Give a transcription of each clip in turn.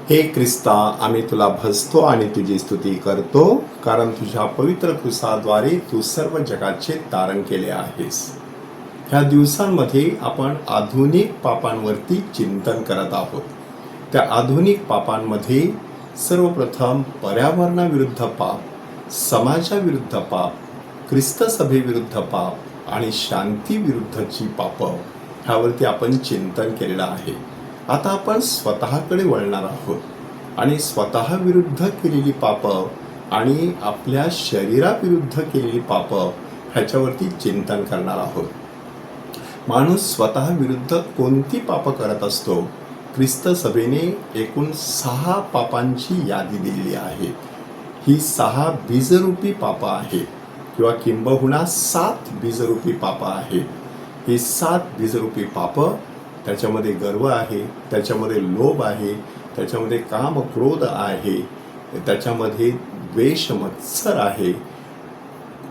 हे ख्रिस्ता, आम्ही तुला भजतो आणि तुझी स्तुती करतो, कारण तुझ्या पवित्र क्रूसाद्वारे तू सर्व जगाचे तारण केले आहेस. ह्या दिवसांमध्ये आपण आधुनिक पापांवरती चिंतन करत आहोत. त्या आधुनिक पापांमध्ये सर्वप्रथम पर्यावरणाविरुद्ध पाप, समाजाविरुद्ध पाप, ख्रिस्त सभेविरुद्ध पाप आणि शांतीविरुद्धची पाप, ह्यावरती आपण चिंतन केलेलं आहे. आता आपण स्वतःकडे वळणार आहोत आणि स्वतः विरुद्ध केलेली पाप आणि आपल्या शरीराविरुद्ध केलेली पाप ह्याच्यावरती चिंतन करणार आहोत. माणूस स्वतः विरुद्ध कोणती पाप करत असतो? ख्रिस्त सभेने एकूण 6 पापांची यादी दिलेली आहे. ही 6 बीजरूपी पाप आहेत किंवा किंबहुना 7 बीजरूपी पाप आहेत. ही 7 बीजरूपी पाप, त्याच्यामध्ये गर्व आहे, त्याच्यामध्ये लोभ आहे, त्याच्यामध्ये काम क्रोध आहे, त्याच्यामध्ये द्वेष मत्सर आहे.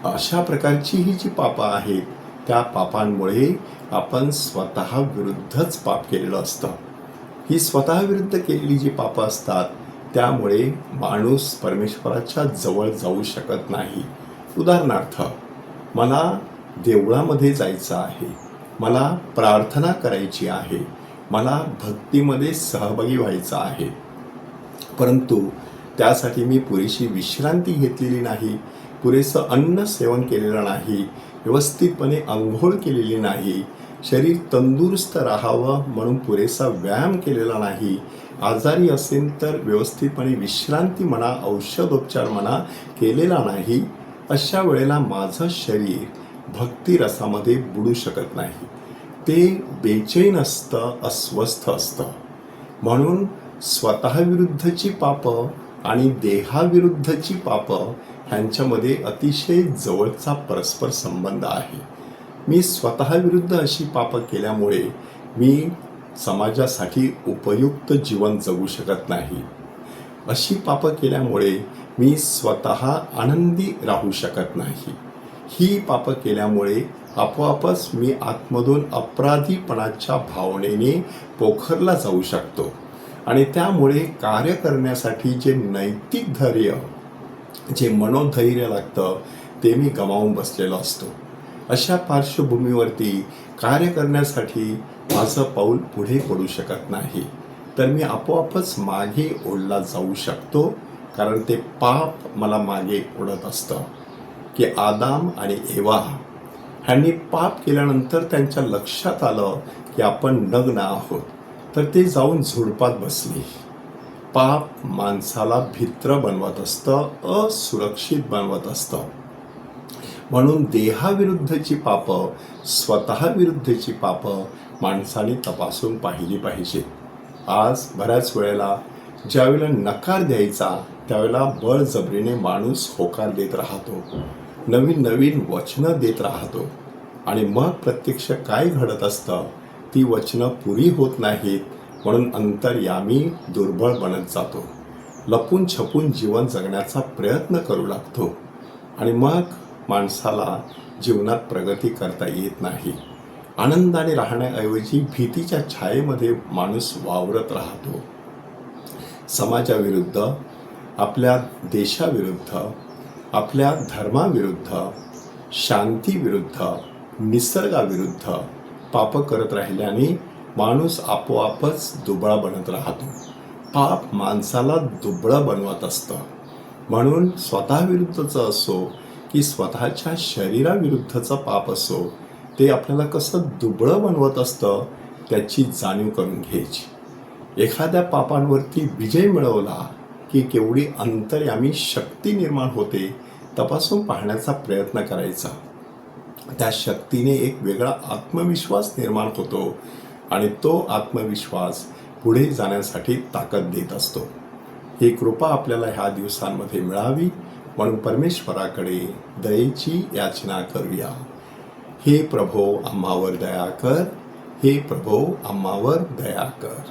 अशा प्रकारची ही जी पापं आहेत, त्या पापांमुळे आपण स्वतः विरुद्धच पाप केलेलं असतं. ही स्वतः विरुद्ध केलेली जी पापं असतात, त्यामुळे माणूस परमेश्वराच्या जवळ जाऊ शकत नाही. उदाहरणार्थ, मला देवळामध्ये जायचं आहे, मला प्रार्थना करायची आहे, मला भक्तीमध्ये सहभागी व्हायचं आहे, परंतु त्यासाठी मी पुरेशी विश्रांती घेतलेली नाही, पुरेसं अन्न सेवन केलेलं नाही, व्यवस्थितपणे अंघोळ केलेली नाही, शरीर तंदुरुस्त राहावं म्हणून पुरेसा व्यायाम केलेला नाही, आजारी असेल तर व्यवस्थितपणे विश्रांती म्हणा, औषधोपचार म्हणा केलेला नाही. अशा वेळेला माझं शरीर भक्तिरसामध्ये बुडू शकत नाही. ते बेचैन असतं, अस्वस्थ असतं. म्हणून स्वतः विरुद्धची पाप आणि देहाविरुद्धची पाप ह्यांच्यामध्ये अतिशय जवळचा परस्पर संबंध आहे. मी स्वतः विरुद्ध अशी पाप केल्यामुळे मी समाजासाठी उपयुक्त जीवन जगू शकत नाही. अशी पाप केल्यामुळे मी स्वतः आनंदी राहू शकत नाही. ही पाप केल्यामुळे आपोआपच मी आतमधून अपराधीपणाच्या भावनेने पोखरला जाऊ शकतो आणि त्यामुळे कार्य करण्यासाठी जे नैतिक धैर्य, जे मनोधैर्य लागतं, ते मी गमावून बसलेलो असतो. अशा पार्श्वभूमीवरती कार्य करण्यासाठी माझं पाऊल पुढे पडू शकत नाही, तर मी आपोआपच मागे ओढला जाऊ शकतो. कारण ते पाप मला मागे ओढत असतं की आदाम आणि एवा ह्यांनी पाप केल्यानंतर त्यांच्या लक्षात आलं की आपण नग्न आहोत, तर ते जाऊन झुडपात बसले. पाप माणसाला भित्र बनवत असतं, असुरक्षित बनवत असतं. म्हणून देहाविरुद्धची पाप, स्वतः विरुद्धची पाप माणसाने तपासून पाहिली पाहिजे. आज बऱ्याच वेळेला ज्यावेळेला नकार द्यायचा, त्यावेळेला बळजबरीने माणूस होकार देत राहतो, नवीन नवीन वचनं देत राहतो आणि मग प्रत्यक्ष काय घडत असतं, ती वचनं पुरी होत नाहीत. म्हणून अंतर्यामी दुर्बळ बनत जातो, लपून छपून जीवन जगण्याचा प्रयत्न करू लागतो आणि मग माणसाला जीवनात प्रगती करता येत नाही. आनंदाने राहण्याऐवजी भीतीच्या छायेमध्ये माणूस वावरत राहतो. समाजाविरुद्ध, आपल्या देशाविरुद्ध, आपल्या धर्माविरुद्ध, शांतीविरुद्ध, निसर्गाविरुद्ध पाप करत राहिल्याने माणूस आपोआपच दुबळा बनत राहतो. पाप माणसाला दुबळं बनवत असतं. म्हणून स्वतः विरुद्धचं असो की स्वतःच्या शरीराविरुद्धचं पाप असो, ते आपल्याला कसं दुबळं बनवत असतं त्याची जाणीव करून घ्यायची. एखाद्या पापांवरती विजय मिळवला की केवढी अंतर्यामी शक्ती निर्माण होते, तपासून पाहण्याचा प्रयत्न करायचा. त्या शक्तीने एक वेगळा आत्मविश्वास निर्माण होतो आणि तो आत्मविश्वास पुढे जाण्यासाठी ताकद देत असतो. ही कृपा आपल्याला ह्या दिवसांमध्ये मिळावी म्हणून परमेश्वराकडे दयेची याचना करूया. हे प्रभो आम्हावर दया कर, हे प्रभो आम्हावर दया कर.